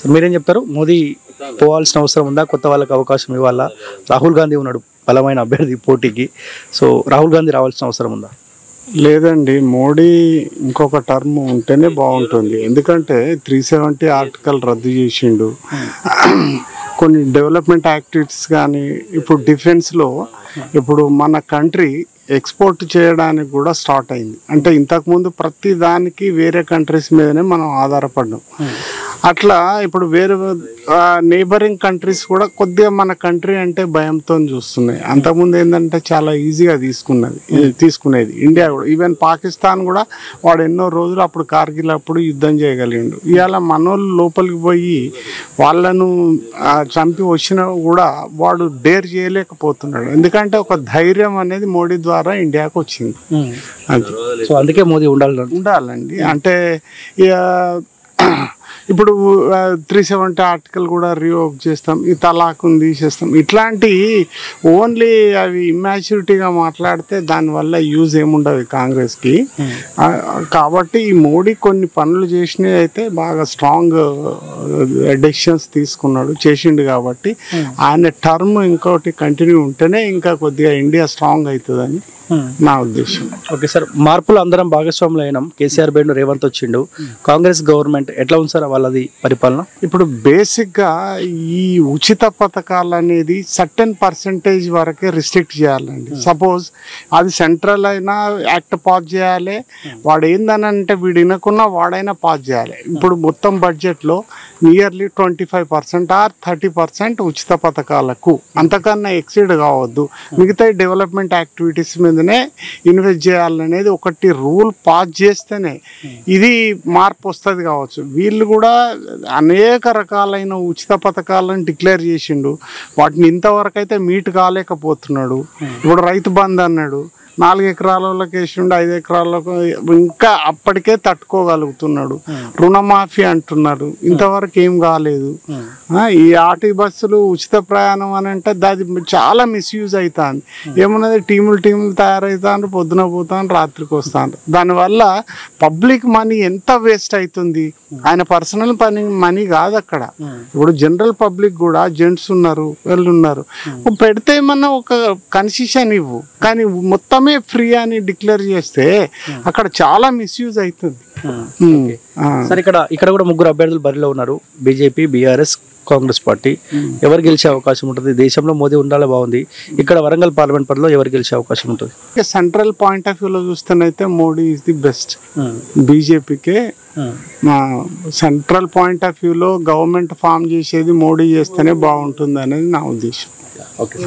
So మీరేం చెప్తారు? మోదీ పోవాల్సిన అవసరం ఉందా? కొత్త వాళ్ళకి అవకాశం ఇవ్వాలా? రాహుల్ గాంధీ ఉన్నాడు బలమైన అభ్యర్థి పోటీకి. సో రాహుల్ గాంధీ రావాల్సిన అవసరం ఉందా? లేదండి, మోడీ ఇంకొక టర్మ్ ఉంటేనే బాగుంటుంది. ఎందుకంటే 370 ఆర్టికల్ రద్దు చేసిండు. కొన్ని డెవలప్మెంట్ యాక్టివిటీస్ కానీ ఇప్పుడు డిఫెన్స్లో ఇప్పుడు మన కంట్రీ ఎక్స్పోర్ట్ చేయడానికి కూడా స్టార్ట్ అయింది. అంటే ఇంతకుముందు ప్రతి దానికి వేరే కంట్రీస్ మీదనే మనం ఆధారపడ్డాం. అట్లా ఇప్పుడు వేరే నేబరింగ్ కంట్రీస్ కూడా కొద్దిగా మన కంట్రీ అంటే భయంతో చూస్తున్నాయి. అంతకుముందు ఏంటంటే చాలా ఈజీగా తీసుకునేది ఇండియా కూడా. ఈవెన్ పాకిస్తాన్ కూడా వాడు ఎన్నో రోజులు అప్పుడు కార్గిల్ అప్పుడు యుద్ధం చేయగలిగిండు. ఇవాళ మనోళ్ళు లోపలికి పోయి వాళ్ళను చంపి వచ్చినా కూడా వాడు డేర్ చేయలేకపోతున్నాడు. ఎందుకంటే ఒక ధైర్యం అనేది మోడీ ద్వారా ఇండియాకు వచ్చింది. అది సో అందుకే మోదీ ఉండాలండి. అంటే ఇప్పుడు 370 ఆర్టికల్ కూడా రివోక్ చేస్తాం, ఈ తలాకుని తీసేస్తాం. ఇట్లాంటి ఓన్లీ అవి ఇమ్యాచ్యూరిటీగా మాట్లాడితే దానివల్ల యూజ్ ఏముండదు కాంగ్రెస్కి. కాబట్టి ఈ మోడీ కొన్ని పనులు చేసినవి అయితే బాగా స్ట్రాంగ్ డెసిషన్స్ తీసుకున్నాడు, చేసిండు. కాబట్టి ఆయన టర్మ్ ఇంకోటి కంటిన్యూ ఉంటేనే ఇంకా కొద్దిగా ఇండియా స్ట్రాంగ్ అవుతుందని నా ఉద్దేశం. ఓకే సార్, మార్పులు అందరం భాగస్వాములు అయినాం. కేసీఆర్ బెండు రేవంత్ వచ్చిండు. కాంగ్రెస్ గవర్నమెంట్ ఎట్లా ఉంది సార్ వాళ్ళది పరిపాలన? ఇప్పుడు బేసిక్గా ఈ ఉచిత పథకాలు అనేది సర్టెన్ పర్సంటేజ్ వరకే రిస్ట్రిక్ట్ చేయాలండి. సపోజ్ అది సెంట్రల్ అయినా యాక్ట్ పాస్ చేయాలి. వాడు ఏందని అంటే వీడు వినకున్నా వాడైనా పాస్ చేయాలి. ఇప్పుడు మొత్తం బడ్జెట్లో నియర్లీ 25% ఆర్ 30% ఉచిత పథకాలకు, అంతకన్నా ఎక్సీడ్ కావద్దు. మిగతా డెవలప్మెంట్ యాక్టివిటీస్ మీదనే ఇన్వెస్ట్ చేయాలనేది ఒకటి రూల్ పాస్ చేస్తేనే ఇది మార్పు వస్తుంది కావచ్చు. వీళ్ళు కూడా అనేక రకాలైన ఉచిత పథకాలను డిక్లేర్ చేసిండు. వాటిని ఇంతవరకు అయితే మీట్ కాలేకపోతున్నాడు. ఇప్పుడు రైతు బంధు అన్నాడు, 4 ఎకరాలకి వేసిండు, 5 ఎకరాలకు ఇంకా అప్పటికే తట్టుకోగలుగుతున్నాడు. రుణమాఫీ అంటున్నారు, ఇంతవరకు ఏం కాలేదు. ఈ ఆర్టీ బస్సులు ఉచిత ప్రయాణం అని అంటే అది చాలా మిస్యూజ్ అవుతుంది. ఏమన్నది టీములు తయారవుతాను, పొద్దున పోతాను, రాత్రికి వస్తాను. దానివల్ల పబ్లిక్ మనీ ఎంత వేస్ట్ అవుతుంది. ఆయన పర్సనల్ మనీ కాదు అక్కడ. ఇప్పుడు జనరల్ పబ్లిక్ కూడా జెంట్స్ ఉన్నారు, వాళ్ళు ఉన్నారు. పెడితే ఏమన్నా ఒక కన్సెషన్ ఇవ్వు, కానీ మొత్తమే ఫ్రీ అని డిక్లేర్ చేస్తే అక్కడ చాలా మిస్యూజ్ అవుతుంది. సార్ ఇక్కడ కూడా 3 అభ్యర్థులు బరిలో ఉన్నారు. BJP, BRS, Congress party. ఎవరు గెలిచే అవకాశం ఉంటుంది? దేశంలో మోదీ ఉండాలి, బాగుంది. ఇక్కడ వరంగల్ పార్లమెంట్ పరిధిలో ఎవరు గెలిచే అవకాశం ఉంటుంది? సెంట్రల్ పాయింట్ ఆఫ్ వ్యూలో చూస్తేనైతే మోడీ ఈజ్ ది బెస్ట్. బీజేపీకే సెంట్రల్ పాయింట్ ఆఫ్ వ్యూలో గవర్నమెంట్ ఫామ్ చేసేది మోడీ చేస్తేనే బాగుంటుంది అనేది నా ఉద్దేశం. ఓకే.